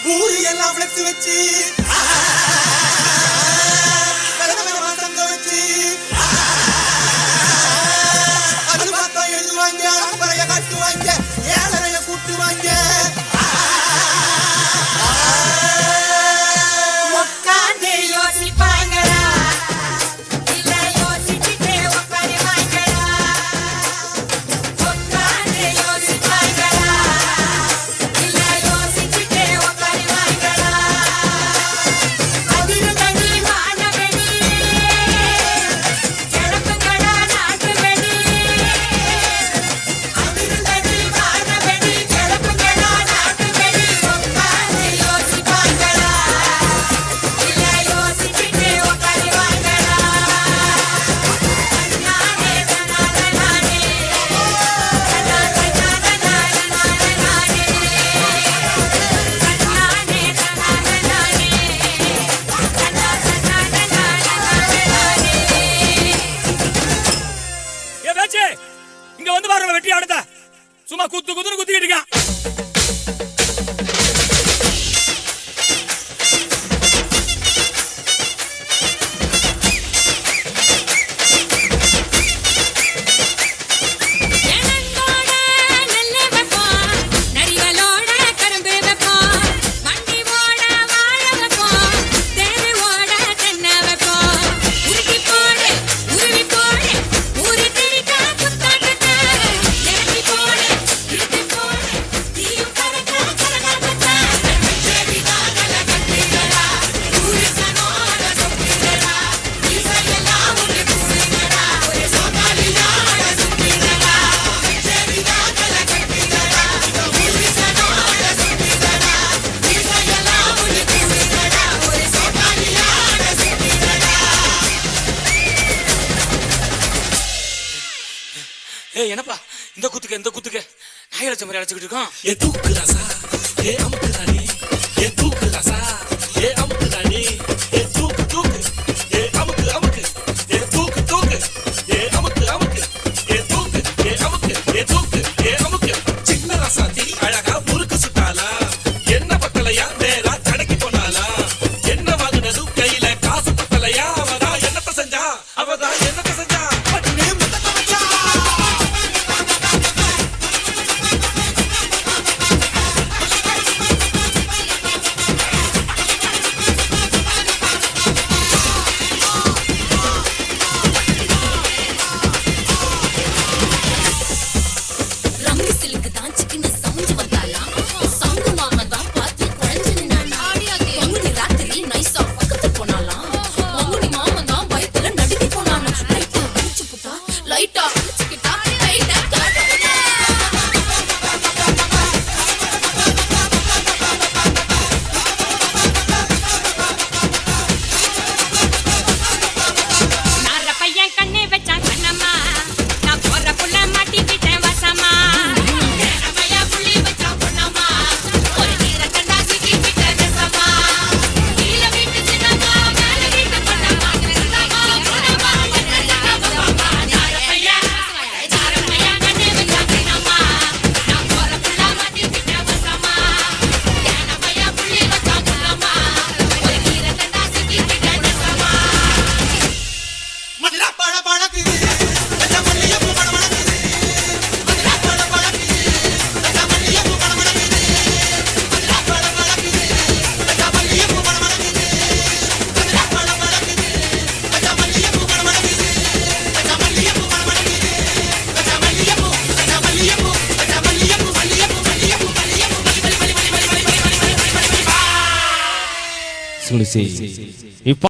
ஊரு எல்லாம் ஃப்ளெக்ஸ் வச்சு தங்க வச்சு அது பார்த்தா எழுதுவாங்க அப்புறைய காட்டுவாங்க ஏழரைய கூட்டுவாங்க உட்காந்து யோசிப்பாங்களா இல்ல யோசிச்சுட்டே உட்காருவாங்களா உட்காந்து யோசிப்பாங்களா இல்ல யோசிச்சுட்டே உட்காருவாங்களா அதிரு தனி வானவெளி கிளப்புங்களா நாட்டு வெளி அதிரு தனி வானவெளி கிளப்புங்களா நாட்டு வெளி உட்காந்து யோசிப்பாங்களா இல்ல யோசிச்சுட்டே உட்காருவாங்களா நானே நானே நானே ஏ பேச்சு இங்க வந்து பாருங்க வெட்டி ஆடுத சும்மா குத்து குத்துன்னு குத்திக்கிட்டு இருக்கான். எனங்கோட நெல்லை வைப்போம் நரிகளோட கரும்பு வைப்போம் வண்டி ஓட வாழை வைப்போம் தேரு ஓட தென்னை வைப்போம் உருட்டி போடு உருவி போடு ஊரு திரிக்க குத்தாட்டத்தை இறக்கி போடு இழுத்து போடு தீயும் பறக்க கரகாட்டத்தை செவிதாகல கட்டிகளா ஊரிசனோட சொப்பிகளா இசையெல்லாம் உண்டு கூடுகளா ஒரு சோகாலியோட சுத்திகளா செவிதாகல கட்டிகளா ஊரிசனோட சொப்பிகளா இசையெல்லாம் உண்டு கூடுகளா ஒரு சோகாலியோட சுத்திகளா ஏய் என்னப்பா இந்த குத்துக்கு நாய் அழைச்ச மாதிரி அழைச்சிக்கிட்டு இருக்கோம். ஏ தூக்கு ராசா ஏ அமுக்கு ராணி ஏ தூக்கு ராசா ஏ அமுக்கு ராணி ஏ தூக்கு தூக்கு ஏ அமுக்கு அமுக்கு ஏ தூக்கு தூக்கு ஏ அமுக்கு அமுக்கு ஏ தூக்கு ஏ அமுக்கு ஏ தூக்கு ஏ அமுக்கு சின்ன ராசாத்தி அழகா முறுக்கு சுட்டாளா என்ன பத்தலையா நேரா கடைக்கு போனாளா என்ன வாங்கினது கையில காசு பத்தலையா அவதான் என்னத்த செஞ்சா பட்டுனே முத்தத்தை வச்சா ரம்மி சிலுக்கு தான் சிக்கின சவுண்ட் வந்தாலாம் சங்கு மாமா தான் பார்த்து குழஞ்சு நின்னானா பங்குனி ராத்திரி நைஸா பக்கத்து போனாலாம் பங்குனி மாமா தான் பயத்துல நடுங்கி போனானா லைட்டா அடிச்சு புட்டா லைட்டா அடிச்சுக்கிட்டா லைட்டா காட்டுறா நார பையன் கண்ணே வச்சான் கண்ணம்மா நான் போற புள்ள மாட்டிக்கிட்டேன் வசமா நேரமையா புள்ளி வச்சா பொண்ணம்மா ஒரு நீர கண்டா சிக்கிக்கிட்டேன் நெசமா கீழ வீட்டு சின்னம்மா மேல வீட்டு பொண்ணம்மா கிருஷ்ணம்மா பொண்ணம்மா என்னம்மா நார பையன் கண்ணே வச்சான் கண்ணம்மா நான் போற புள்ள மாட்டிக்கிட்டேன் வசமா நேரமையா புள்ளி வச்சா பொண்ணம்மா ஒரு நீர கண்டா சிக்கிக்கிட்டேன் நெசமா மதுரா பழ பழக்குது வெள்ள மல்லிகைப்பூ மண மணக்குது மதுரா பழ பழக்குது வெள்ள மல்லிகைப்பூ மண மணக்குது மதுரா பழ பழக்குது வெள்ள மல்லிகைப்பூ மண மணக்குது மதுரா பழ பழக்குது வெள்ள மல்லிகைப்பூ மண மணக்குது வெள்ள மல்லிகைப்பூ மண மணக்குது வெள்ள மல்லிகைப்பூ வெள்ள மல்லிகைப்பூ வெள்ள மல்லிகைப்பூ மல்லிகைப்பூ மல்லிகைப்பூ மல்லிகைப்பூ மல்லி மல்லி மல்லி மல்லி மல்லி மல்லி மல்லி மல்லி Exclusive.